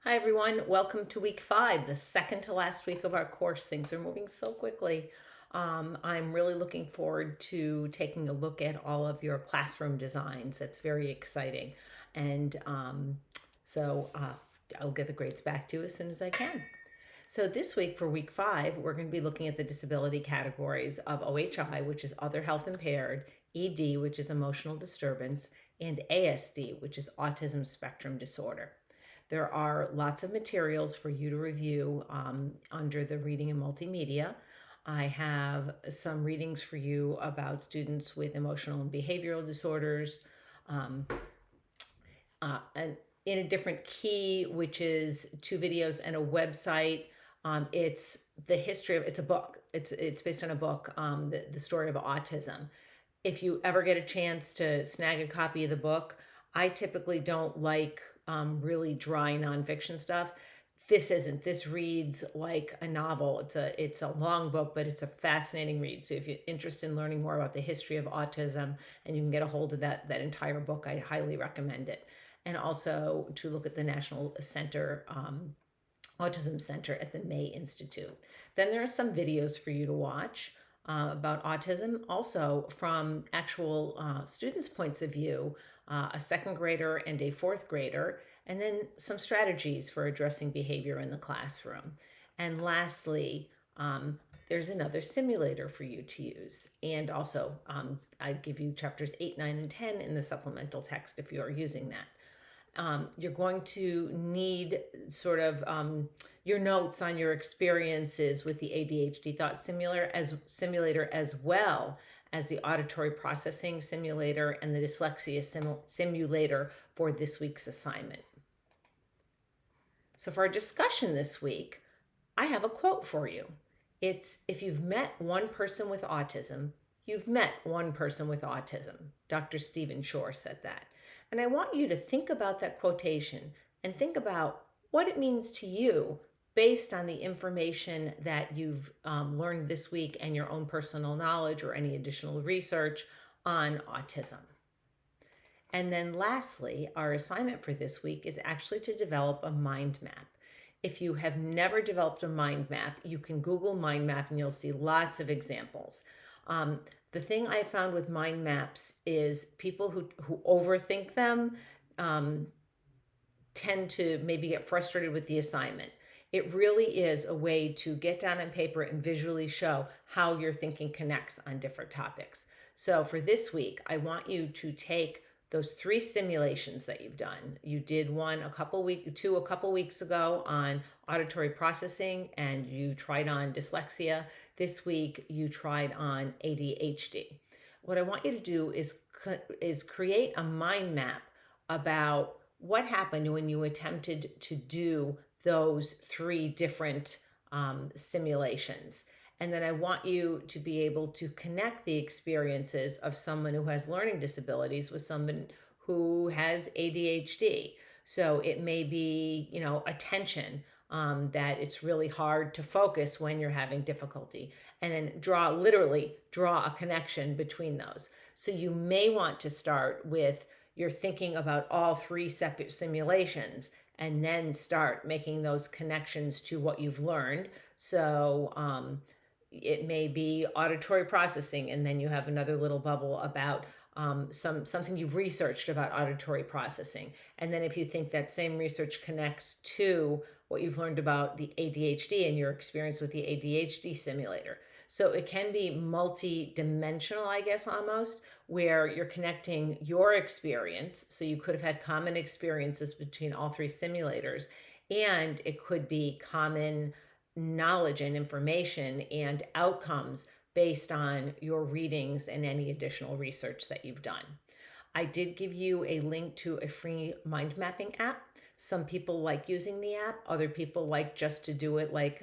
Hi, everyone. Welcome to week 5, the second to last week of our course. Things are moving so quickly. I'm really looking forward to taking a look at all of your classroom designs. That's very exciting. And I'll get the grades back to you as soon as I can. So this week for week 5, we're going to be looking at the disability categories of OHI, which is other health impaired, ED, which is emotional disturbance, and ASD, which is autism spectrum disorder. There are lots of materials for you to review under the reading and multimedia. I have some readings for you about students with emotional and behavioral disorders, um, and in a different key, which is 2 videos and a website. It's the history of, it's a book. It's based on a book, the story of autism. If you ever get a chance to snag a copy of the book, I typically don't like really dry nonfiction stuff. This isn't. This reads like a novel. It's a long book, but it's a fascinating read. So if you're interested in learning more about the history of autism and you can get a hold of that entire book, I highly recommend it. And also to look at the National Center Autism Center at the May Institute. Then there are some videos for you to watch about autism, also from actual students' points of view, a second grader and a fourth grader, and then some strategies for addressing behavior in the classroom. And lastly, there's another simulator for you to use. And also, I give you chapters 8, 9, and 10 in the supplemental text if you are using that. You're going to need sort of your notes on your experiences with the ADHD thought simulator as well as the auditory processing simulator and the dyslexia simulator for this week's assignment. So for our discussion this week, I have a quote for you. It's, if you've met one person with autism, you've met one person with autism. Dr. Stephen Shore said that. And I want you to think about that quotation and think about what it means to you based on the information that you've learned this week and your own personal knowledge or any additional research on autism. And then lastly, our assignment for this week is actually to develop a mind map. If you have never developed a mind map, you can Google mind map and you'll see lots of examples. The thing I found with mind maps is people who overthink them tend to maybe get frustrated with the assignment. It really is a way to get down on paper and visually show how your thinking connects on different topics. So for this week, I want you to take those 3 simulations that you've done. You did a couple weeks ago on auditory processing, and you tried on dyslexia. This week you tried on ADHD. What I want you to do is create a mind map about what happened when you attempted to do those 3 different simulations. And then I want you to be able to connect the experiences of someone who has learning disabilities with someone who has ADHD. So it may be, attention, that it's really hard to focus when you're having difficulty. And then literally draw a connection between those. So you may want to start with you're thinking about all 3 separate simulations and then start making those connections to what you've learned. So it may be auditory processing, and then you have another little bubble about something you've researched about auditory processing. And then if you think that same research connects to what you've learned about the ADHD and your experience with the ADHD simulator. So it can be multi-dimensional, I guess, almost, where you're connecting your experience. So you could have had common experiences between all 3 simulators, and it could be common knowledge and information and outcomes based on your readings and any additional research that you've done. I did give you a link to a free mind mapping app. Some people like using the app. Other people like just to do it like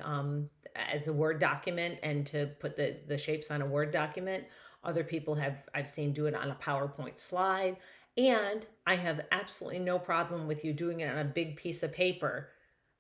as a Word document and to put the shapes on a Word document. Other people I've seen do it on a PowerPoint slide. And I have absolutely no problem with you doing it on a big piece of paper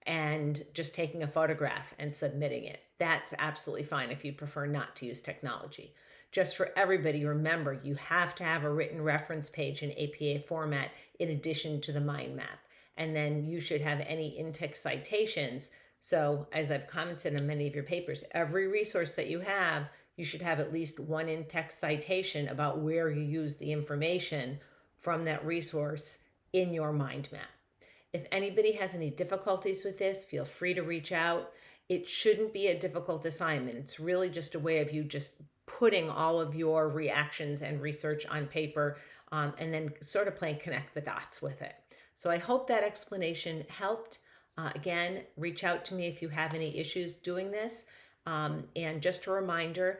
and just taking a photograph and submitting it. That's absolutely fine if you prefer not to use technology. Just for everybody, remember, you have to have a written reference page in APA format in addition to the mind map. and then you should have any in-text citations. So as I've commented on many of your papers, every resource that you have, you should have at least one in-text citation about where you use the information from that resource in your mind map. If anybody has any difficulties with this, feel free to reach out. It shouldn't be a difficult assignment. It's really just a way of you just putting all of your reactions and research on paper, and then sort of playing connect the dots with it. So I hope that explanation helped. Again, reach out to me if you have any issues doing this. And just a reminder,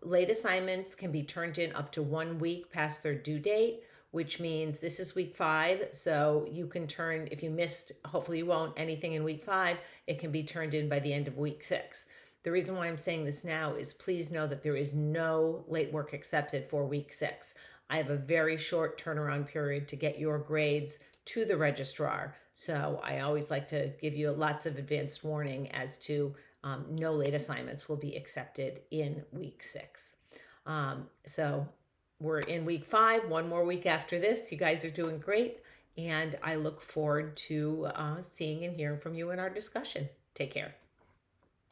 late assignments can be turned in up to 1 week past their due date, which means this is week 5. So you can turn, if you missed, hopefully you won't, anything in week 5, it can be turned in by the end of week 6. The reason why I'm saying this now is please know that there is no late work accepted for week 6. I have a very short turnaround period to get your grades to the registrar. So I always like to give you lots of advanced warning as to no late assignments will be accepted in week 6. So we're in week 5, 1 more week after this. You guys are doing great. And I look forward to seeing and hearing from you in our discussion. Take care.